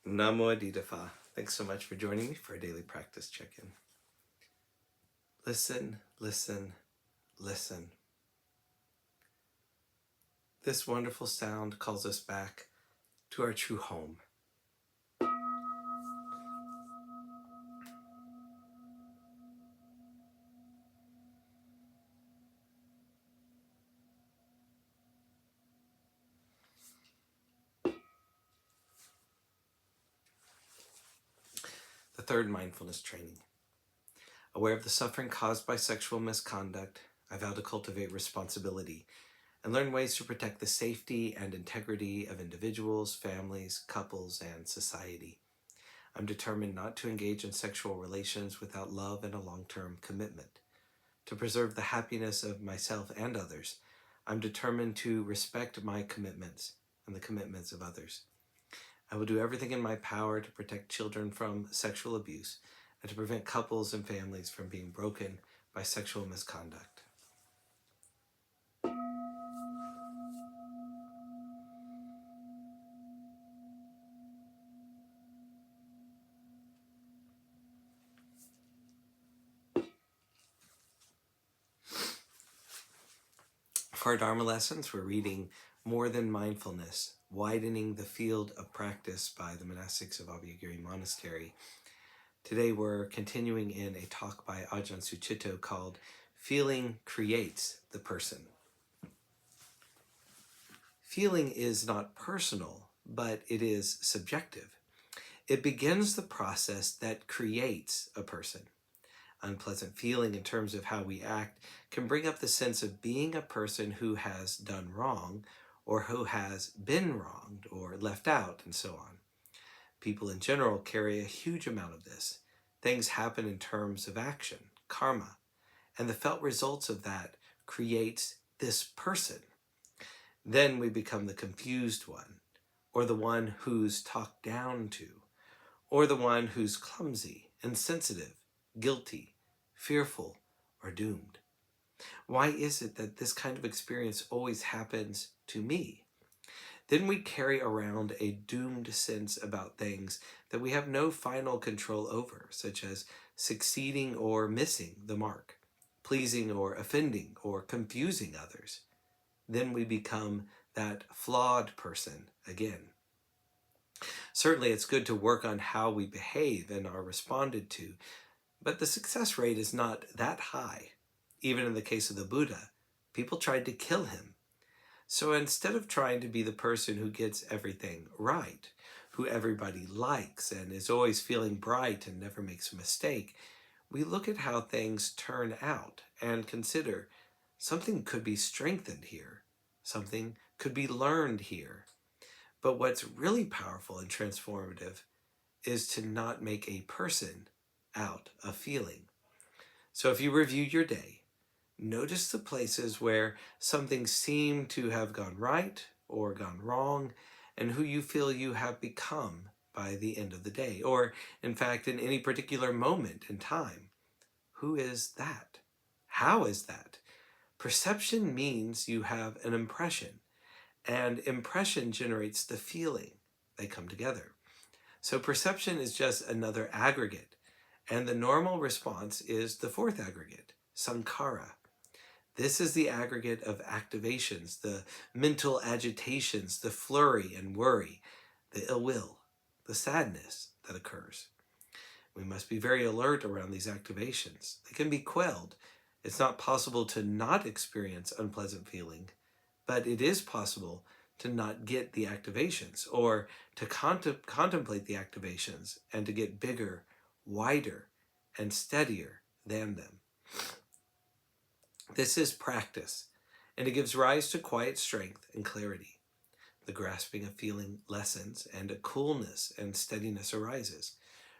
Namo Phat. Thanks so much for joining me for a daily practice check-in. Listen, listen, listen. This wonderful sound calls us back to our true home. The third mindfulness training. Aware of the suffering caused by sexual misconduct, I vow to cultivate responsibility and learn ways to protect the safety and integrity of individuals, families, couples, and society. I'm determined not to engage in sexual relations without love and a long-term commitment. To preserve the happiness of myself and others, I'm determined to respect my commitments and the commitments of others. I will do everything in my power to protect children from sexual abuse and to prevent couples and families from being broken by sexual misconduct. For our Dharma lessons, we're reading More Than Mindfulness, Widening the Field of Practice by the Monastics of Abhayagiri Monastery. Today we're continuing in a talk by Ajahn Sucitto called Feeling Creates the Person. Feeling is not personal, but it is subjective. It begins the process that creates a person. Unpleasant feeling in terms of how we act can bring up the sense of being a person who has done wrong or who has been wronged or left out and so on. People in general carry a huge amount of this. Things happen in terms of action, karma, and the felt results of that creates this person. Then we become the confused one, or the one who's talked down to, or the one who's clumsy, insensitive, guilty, fearful, or doomed. Why is it that this kind of experience always happens to me? Then we carry around a doomed sense about things that we have no final control over, such as succeeding or missing the mark, pleasing or offending or confusing others. Then we become that flawed person again. Certainly it's good to work on how we behave and are responded to, but the success rate is not that high. Even in the case of the Buddha, people tried to kill him. So instead of trying to be the person who gets everything right, who everybody likes and is always feeling bright and never makes a mistake, we look at how things turn out and consider something could be strengthened here, something could be learned here. But what's really powerful and transformative is to not make a person out of feeling. So if you review your day, notice the places where something seemed to have gone right or gone wrong, and who you feel you have become by the end of the day, or in fact in any particular moment in time. Who is that? How is that? Perception means you have an impression, and impression generates the feeling. They come together. So perception is just another aggregate, and the normal response is the fourth aggregate, sankhara. This is the aggregate of activations, the mental agitations, the flurry and worry, the ill will, the sadness that occurs. We must be very alert around these activations. They can be quelled. It's not possible to not experience unpleasant feeling, but it is possible to not get the activations, or to contemplate the activations and to get bigger, wider, and steadier than them. This is practice, and it gives rise to quiet strength and clarity. The grasping of feeling lessens, and a coolness and steadiness arises.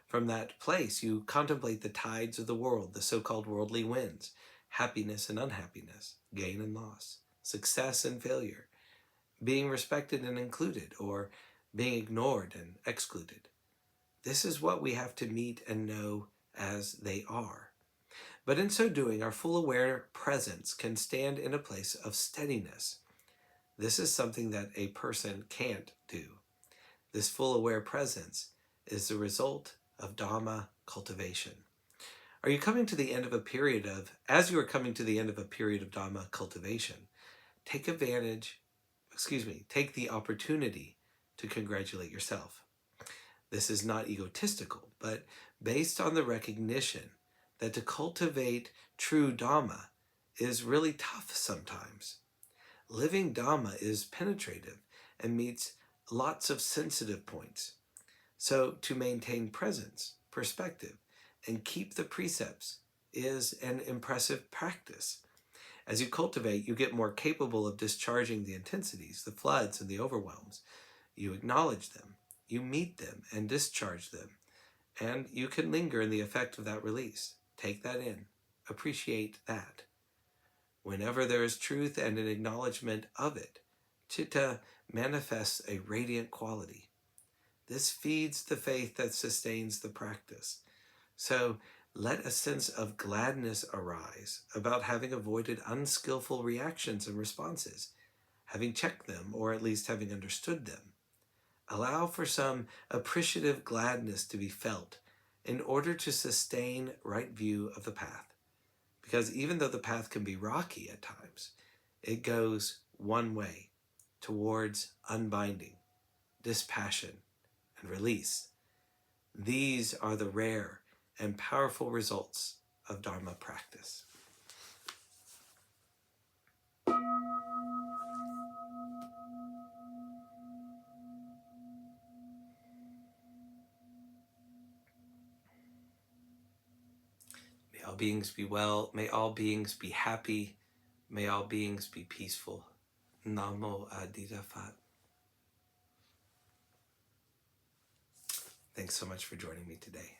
From that place, you contemplate the tides of the world, the so-called worldly winds, happiness and unhappiness, gain and loss, success and failure, being respected and included, or being ignored and excluded. This is what we have to meet and know as they are. But in so doing, our full aware presence can stand in a place of steadiness. This is something that a person can't do. This full aware presence is the result of Dharma cultivation. Are you coming to the end of a period of, as you are coming to the end of a period of Dharma cultivation, take the opportunity to congratulate yourself. This is not egotistical, but based on the recognition that to cultivate true Dhamma is really tough sometimes. Living Dhamma is penetrative and meets lots of sensitive points. So to maintain presence, perspective, and keep the precepts is an impressive practice. As you cultivate, you get more capable of discharging the intensities, the floods, and the overwhelms. You acknowledge them, you meet them and discharge them, and you can linger in the effect of that release. Take that in. Appreciate that. Whenever there is truth and an acknowledgement of it, Chitta manifests a radiant quality. This feeds the faith that sustains the practice. So let a sense of gladness arise about having avoided unskillful reactions and responses, having checked them, or at least having understood them. Allow for some appreciative gladness to be felt in order to sustain right view of the path. Because even though the path can be rocky at times, it goes one way, towards unbinding, dispassion, and release. These are the rare and powerful results of Dharma practice. May all beings be well. May all beings be happy. May all beings be peaceful. Namo Phat. Thanks so much for joining me today.